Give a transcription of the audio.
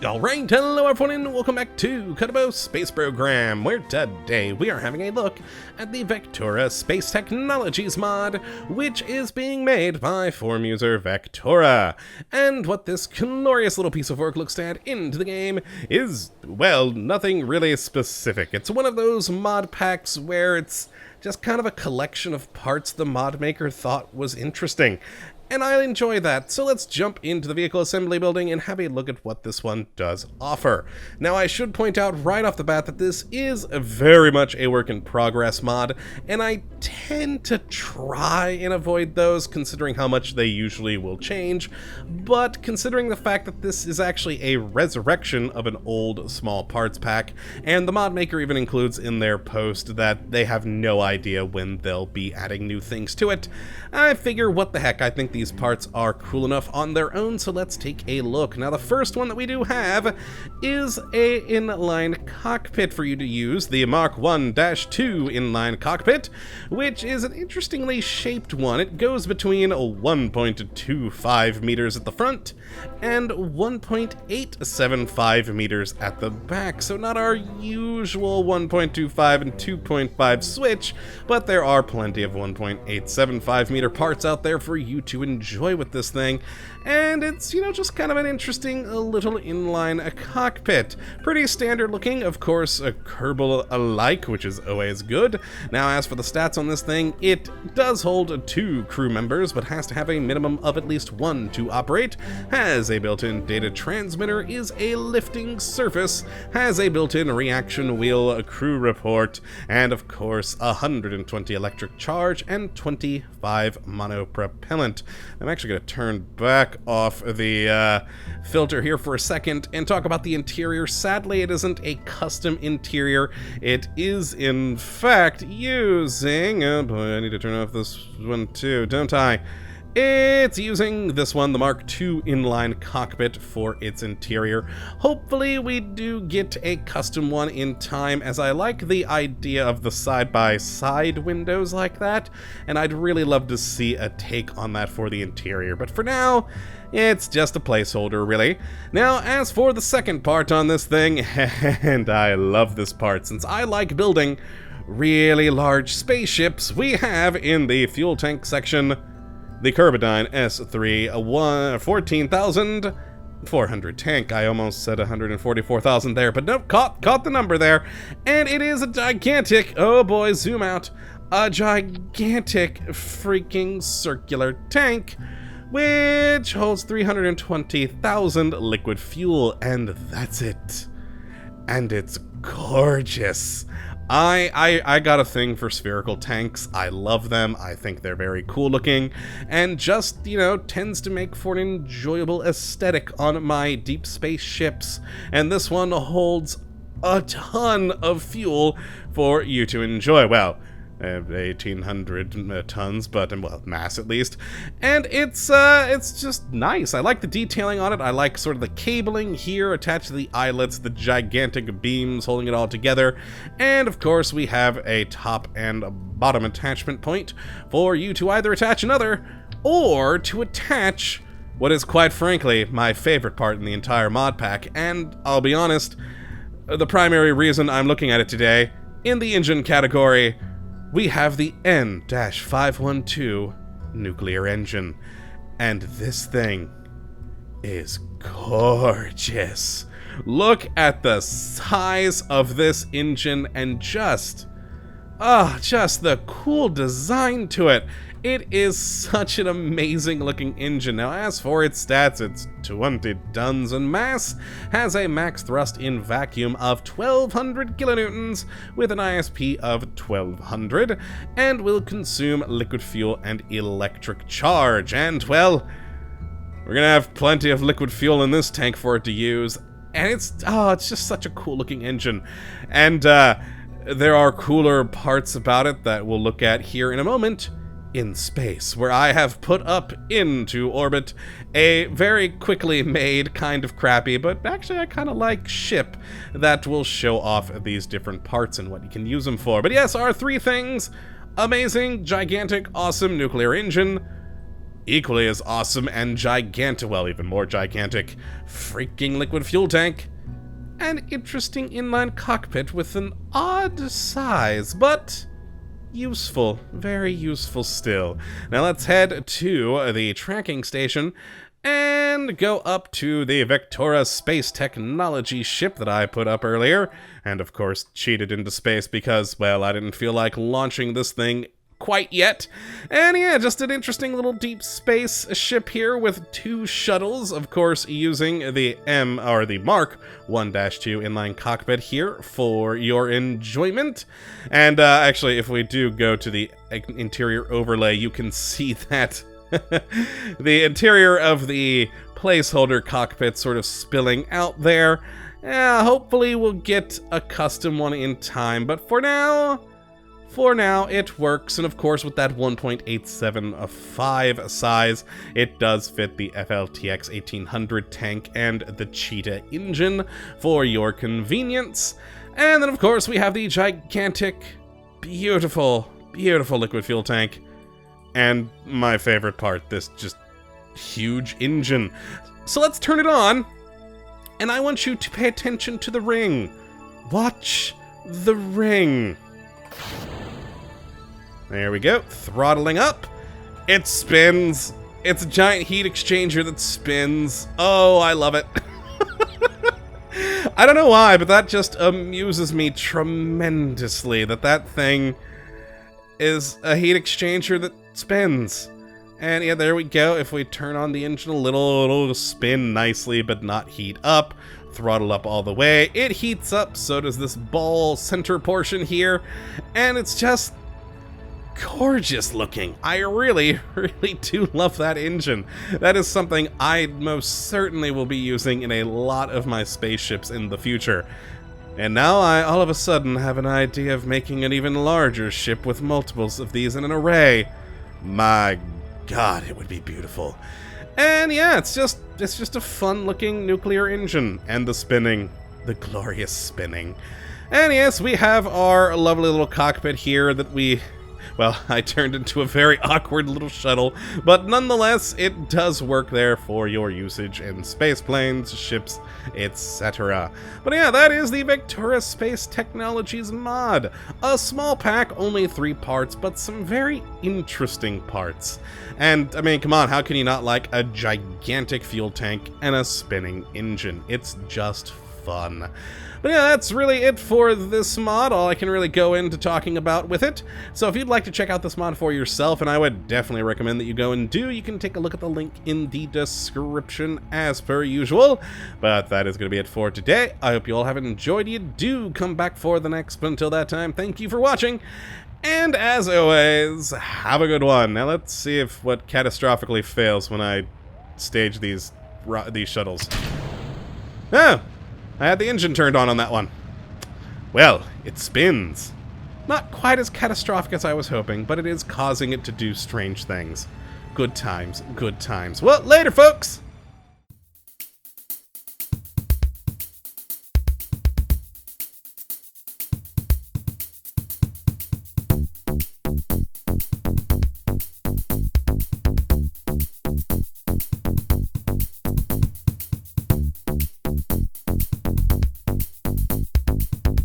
Alright, hello everyone and welcome back to Kottabos Space Program, where today we are having a look at the Vectura Space Technologies mod, which is being made by forum user Vectura. And what this glorious little piece of work looks to add into the game is, well, nothing really specific. It's one of those mod packs where it's just kind of a collection of parts the mod maker thought was interesting. And I enjoy that, so let's jump into the vehicle assembly building and have a look at what this one does offer. Now, I should point out right off the bat that this is very much a work in progress mod, and I tend to try and avoid those considering how much they usually will change, but considering the fact that this is actually a resurrection of an old small parts pack, and the mod maker even includes in their post that they have no idea when they'll be adding new things to it, I figure what the heck, I think these parts are cool enough on their own, so let's take a look. Now, the first one that we do have is a inline cockpit for you to use, the Mark 1-2 inline cockpit, which is an interestingly shaped one. It goes between 1.25 meters at the front and 1.875 meters at the back, so not our usual 1.25 and 2.5 switch, but there are plenty of 1.875 meter parts out there for you to enjoy with this thing, and it's, you know, just kind of an interesting little inline cockpit. Pretty standard looking, of course, a Kerbin alike, which is always good. Now, as for the stats on this thing, it does hold 2 crew members, but has to have a minimum of at least 1 to operate, has a built-in data transmitter, is a lifting surface, has a built-in reaction wheel, a crew report, and of course 120 electric charge and 25 monopropellant. I'm actually going to turn back off the filter here for a second and talk about the interior. Sadly, it isn't a custom interior. It is, in fact, using... oh boy, I need to turn off this one too, don't I? It's using this one, the Mark II inline cockpit, for its interior. Hopefully we do get a custom one in time, as I like the idea of the side-by-side windows like that, and I'd really love to see a take on that for the interior. But for now, it's just a placeholder, really. Now, as for the second part on this thing, and I love this part since I like building really large spaceships, we have in the fuel tank section the Kerbonauts S3 14,400 tank. I almost said 144,000 there, but nope, caught the number there. And it is a gigantic, oh boy, zoom out, a gigantic freaking circular tank, which holds 320,000 liquid fuel, and that's it. And it's gorgeous. I got a thing for spherical tanks. I love them. I think they're very cool looking, and just, you know, tends to make for an enjoyable aesthetic on my deep space ships. And this one holds a ton of fuel for you to enjoy. Well, 1,800 tons, but, well, mass at least. And it's just nice. I like the detailing on it. I like sort of the cabling here attached to the eyelets, the gigantic beams holding it all together. And of course, we have a top and bottom attachment point for you to either attach another or to attach what is, quite frankly, my favorite part in the entire mod pack. And I'll be honest, the primary reason I'm looking at it today, in the engine category, we have the N-512 nuclear engine, and this thing is gorgeous. Look at the size of this engine and just the cool design to it. It is such an amazing looking engine. Now, as for its stats, it's 20 tons in mass, has a max thrust in vacuum of 1,200 kilonewtons with an ISP of 1,200, and will consume liquid fuel and electric charge. And, well, we're gonna have plenty of liquid fuel in this tank for it to use, and it's just such a cool looking engine. And there are cooler parts about it that we'll look at here in a moment, in space, where I have put up into orbit a very quickly made, kind of crappy, but actually I kind of like ship that will show off these different parts and what you can use them for. But yes, our 3 things: amazing, gigantic, awesome nuclear engine, equally as awesome and gigantic, well, even more gigantic, freaking liquid fuel tank. An interesting inline cockpit with an odd size, but useful, very useful still. Now let's head to the tracking station and go up to the Vectura Space Technologies ship that I put up earlier, and of course cheated into space because, well, I didn't feel like launching this thing quite yet. And yeah, just an interesting little deep space ship here with 2 shuttles, of course using the Mark 1-2 inline cockpit here for your enjoyment. And actually, if we do go to the interior overlay, you can see that the interior of the placeholder cockpit sort of spilling out there. Yeah, hopefully we'll get a custom one in time, but for now it works. And of course, with that 1.875 size, it does fit the FLTX 1800 tank and the Cheetah engine for your convenience. And then of course we have the gigantic, beautiful liquid fuel tank. And my favorite part, this just huge engine. So let's turn it on, and I want you to pay attention to the ring. Watch the ring. There we go, throttling up. It spins. It's a giant heat exchanger that spins. Oh, I love it. I don't know why, but that just amuses me tremendously, that thing is a heat exchanger that spins. And yeah, there we go. If we turn on the engine a little, it'll spin nicely, but not heat up. Throttle up all the way. It heats up, so does this ball center portion here. And it's just gorgeous looking. I really do love that engine. That is something I most certainly will be using in a lot of my spaceships in the future. And now I all of a sudden have an idea of making an even larger ship with multiples of these in an array. My god, it would be beautiful. And yeah, it's just a fun looking nuclear engine. And the spinning, the glorious spinning. And yes, we have our lovely little cockpit here that I turned into a very awkward little shuttle, but nonetheless, it does work there for your usage in space planes, ships, etc. But yeah, that is the Vectura Space Technologies mod. A small pack, only 3 parts, but some very interesting parts. And, I mean, come on, how can you not like a gigantic fuel tank and a spinning engine? It's just fun. But yeah, that's really it for this mod, all I can really go into talking about with it. So if you'd like to check out this mod for yourself, and I would definitely recommend that you go and do, you can take a look at the link in the description as per usual. But that is going to be it for today. I hope you all have enjoyed. You do come back for the next, but until that time, thank you for watching. And as always, have a good one. Now let's see if what catastrophically fails when I stage these shuttles. Oh! I had the engine turned on that one. Well, it spins. Not quite as catastrophic as I was hoping, but it is causing it to do strange things. Good times, good times. Well, later, folks!